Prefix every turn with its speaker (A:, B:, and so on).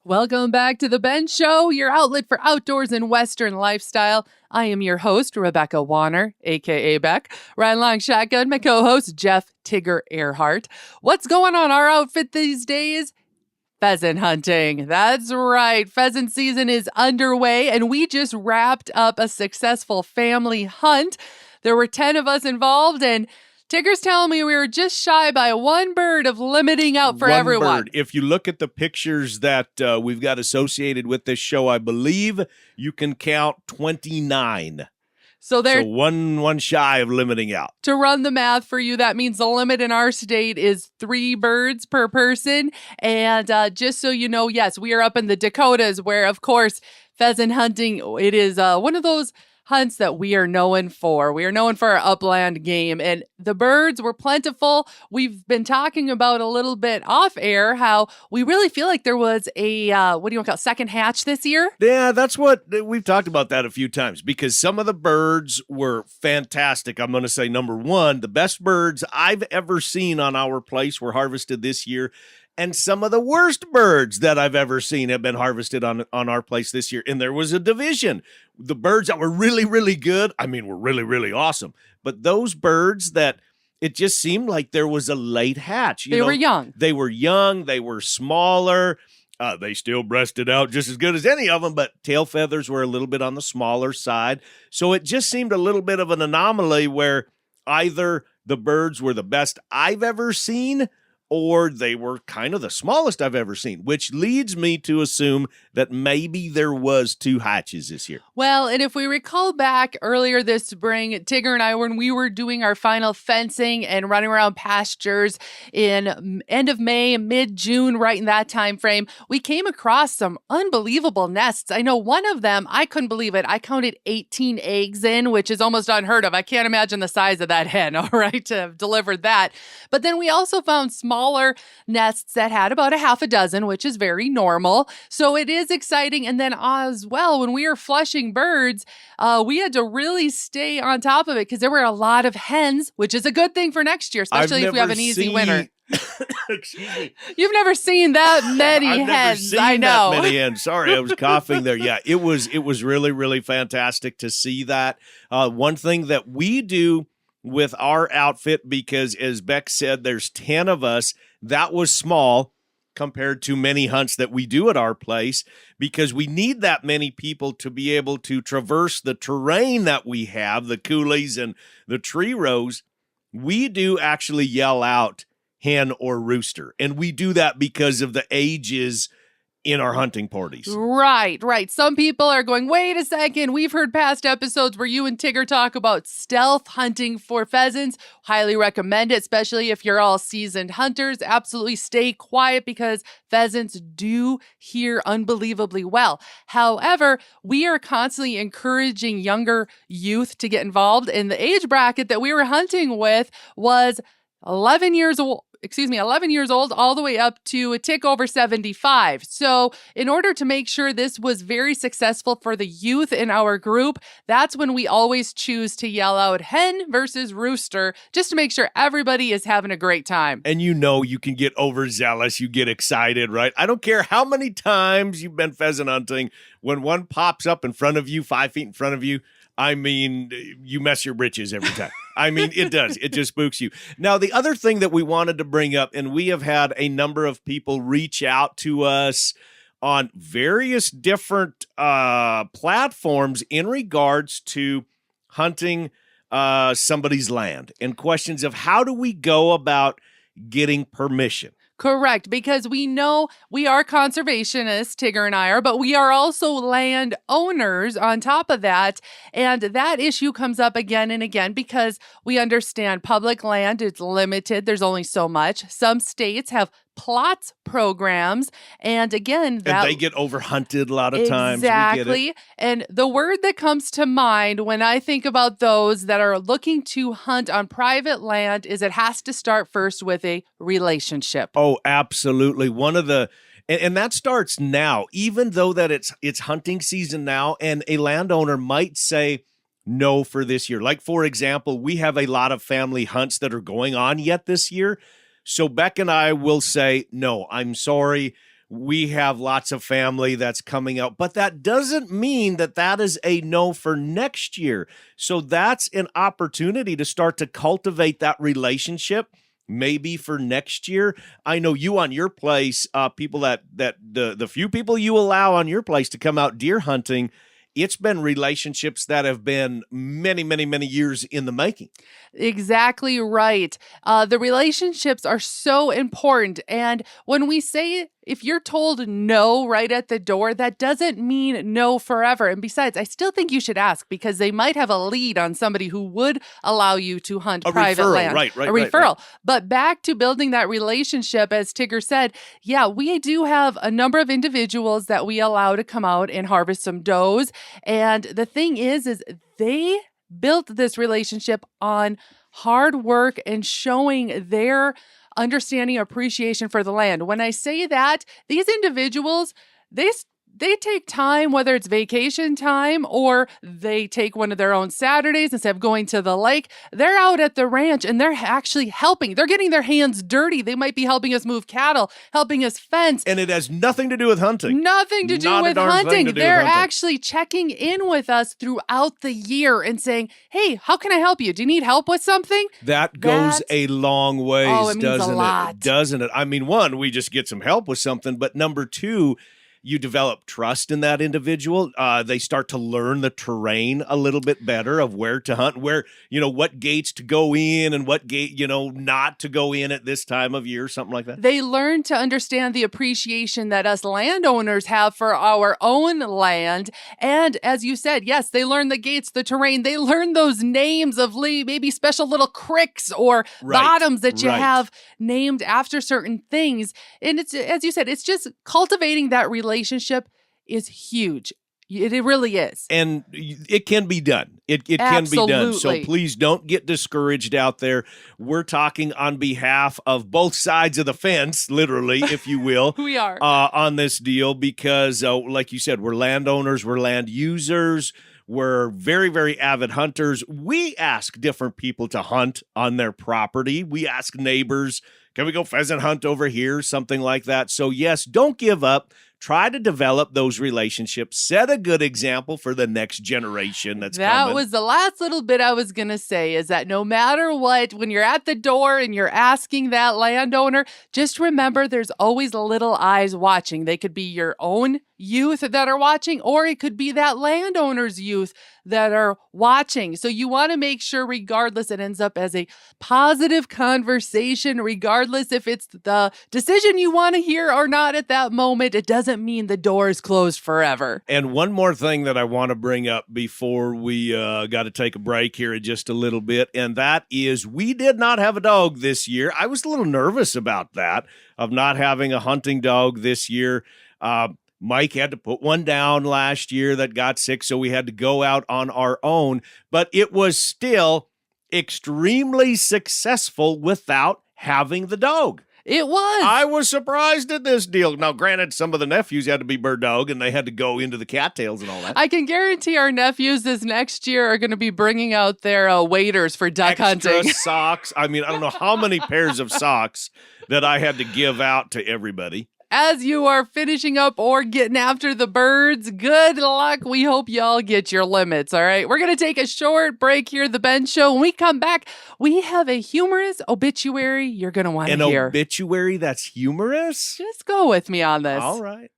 A: Welcome back to The Ben Show, your outlet for outdoors and Western lifestyle. I am your host, Rebecca Wanner, a.k.a. Beck. Right along shotgun, my co-host, Jeff Tigger Erhardt. What's going on our outfit these days? Pheasant hunting. That's right. Pheasant season is underway, and we just wrapped up a successful family hunt. There were 10 of us involved, and Tigger's telling me we were just shy by one bird of limiting out for everyone.
B: One bird. If you look at the pictures that we've got associated with this show, I believe you can count 29.
A: So
B: one shy of limiting out.
A: To run the math for you, that means the limit in our state is 3 birds per person. And just so you know, yes, we are up in the Dakotas where, of course, pheasant hunting, it is one of those hunts that we are known for. We are known for our upland game, and the birds were plentiful. We've been talking about a little bit off air how we really feel like there was a, second hatch this year?
B: Yeah, that's what we've talked about that a few times because some of the birds were fantastic. I'm going to say number one, the best birds I've ever seen on our place were harvested this year. And some of the worst birds that I've ever seen have been harvested on our place this year. And there was a division. The birds that were really, really good, were really, really awesome. But those birds that it just seemed like there was a late hatch.
A: They were young.
B: They were young. They were smaller. They still breasted out just as good as any of them, but tail feathers were a little bit on the smaller side. So it just seemed a little bit of an anomaly where either the birds were the best I've ever seen or they were kind of the smallest I've ever seen, which leads me to assume that maybe there was 2 hatches this year.
A: Well, and if we recall back earlier this spring, Tigger and I, when we were doing our final fencing and running around pastures in end of May, mid-June, right in that time frame, we came across some unbelievable nests. I know one of them, I couldn't believe it. I counted 18 eggs in, which is almost unheard of. I can't imagine the size of that hen, all right, to have delivered that. But then we also found smaller nests that had about a half a dozen, which is very normal. So it is exciting. And then as well, when we were flushing birds, we had to really stay on top of it because there were a lot of hens, which is a good thing for next year, especially if we have an easy winter.
B: Excuse me.
A: You've never seen that many hens. I know.
B: That many hens. Sorry, I was coughing there. Yeah, it was really, really fantastic to see that. One thing that we do with our outfit, because as Beck said, there's 10 of us, that was small compared to many hunts that we do at our place, because we need that many people to be able to traverse the terrain that we have, the coulees and the tree rows. We do actually yell out hen or rooster, and we do that because of the ages in our hunting parties.
A: Right. Some people are going, wait a second. We've heard past episodes where you and Tigger talk about stealth hunting for pheasants. Highly recommend it, especially if you're all seasoned hunters. Absolutely stay quiet because pheasants do hear unbelievably well. However, we are constantly encouraging younger youth to get involved. And the age bracket that we were hunting with was 11 years old all the way up to a tick over 75. So in order to make sure this was very successful for the youth in our group, that's when we always choose to yell out hen versus rooster, just to make sure everybody is having a great time.
B: And you can get overzealous, you get excited, right? I don't care how many times you've been pheasant hunting, when one pops up in front of you, 5 feet in front of you, you mess your britches every time. It does. It just spooks you. Now, the other thing that we wanted to bring up, and we have had a number of people reach out to us on various different platforms in regards to hunting somebody's land and questions of how do we go about getting permission.
A: Correct, because we know we are conservationists, Tigger and I are, but we are also land owners on top of that. And that issue comes up again and again because we understand public land is limited. There's only so much. Some states have plots programs. And again,
B: and they get overhunted a lot of times.
A: Exactly. And the word that comes to mind when I think about those that are looking to hunt on private land is it has to start first with a relationship.
B: Oh, absolutely. One of the and that starts now, even though that it's hunting season now, and a landowner might say no for this year. Like, for example, we have a lot of family hunts that are going on yet this year. So Beck and I will say, no, I'm sorry. We have lots of family that's coming out, but that doesn't mean that that is a no for next year. So that's an opportunity to start to cultivate that relationship. Maybe for next year. I know you on your place, people that the few people you allow on your place to come out deer hunting, it's been relationships that have been many, many, many years in the making.
A: Exactly right. The relationships are so important. And when we say, if you're told no right at the door, that doesn't mean no forever. And besides, I still think you should ask because they might have a lead on somebody who would allow you to hunt private
B: referral,
A: land.
B: Right,
A: a referral.
B: Right.
A: But back to building that relationship, as Tigger said, yeah, we do have a number of individuals that we allow to come out and harvest some does. And the thing is they built this relationship on hard work and showing their understanding, appreciation for the land. When I say that, these individuals, they take time, whether it's vacation time or they take one of their own Saturdays instead of going to the lake. They're out at the ranch and they're actually helping. They're getting their hands dirty. They might be helping us move cattle, helping us fence.
B: And it has nothing to do with hunting.
A: Nothing to do with hunting. They're actually checking in with us throughout the year and saying, hey, how can I help you? Do you need help with something?
B: That goes a long ways,
A: it means
B: doesn't
A: a lot.
B: it? Doesn't it? I mean, one, we just get some help with something, but number two, you develop trust in that individual. They start to learn the terrain a little bit better of where to hunt, where, what gates to go in and what gate, not to go in at this time of year, something like that.
A: They learn to understand the appreciation that us landowners have for our own land. And as you said, yes, they learn the gates, the terrain. They learn those names of maybe special little cricks or bottoms that you have named after certain things. And it's, as you said, it's just cultivating that relationship is huge. It really is.
B: And it can be done. It can be done. So please don't get discouraged out there. We're talking on behalf of both sides of the fence, literally, if you will.
A: We are.
B: On this deal because, like you said, we're landowners, we're land users, we're very, very avid hunters. We ask different people to hunt on their property. We ask neighbors, can we go pheasant hunt over here? Something like that. So yes, don't give up. Try to develop those relationships. Set a good example for the next generation that's coming.
A: That was the last little bit I was going to say, is that no matter what, when you're at the door and you're asking that landowner, just remember there's always little eyes watching. They could be your own youth that are watching, or it could be that landowner's youth that are watching. So you want to make sure, regardless, it ends up as a positive conversation, regardless if it's the decision you want to hear or not at that moment. It doesn't mean the door is closed forever.
B: And one more thing that I want to bring up before we got to take a break here in just a little bit, and that is we did not have a dog this year. I was a little nervous about that, of not having a hunting dog this year. Mike had to put one down last year that got sick, so we had to go out on our own. But it was still extremely successful without having the dog.
A: It was.
B: I was surprised at this deal. Now, granted, some of the nephews had to be bird dog, and they had to go into the cattails and all that.
A: I can guarantee our nephews this next year are going to be bringing out their waders for duck hunting.
B: Socks. I mean, I don't know how many pairs of socks that I had to give out to everybody.
A: As you are finishing up or getting after the birds, good luck. We hope y'all get your limits, all right? We're going to take a short break here at the Ben Show. When we come back, we have a humorous obituary you're going to want to hear.
B: An obituary that's humorous?
A: Just go with me on this.
B: All right.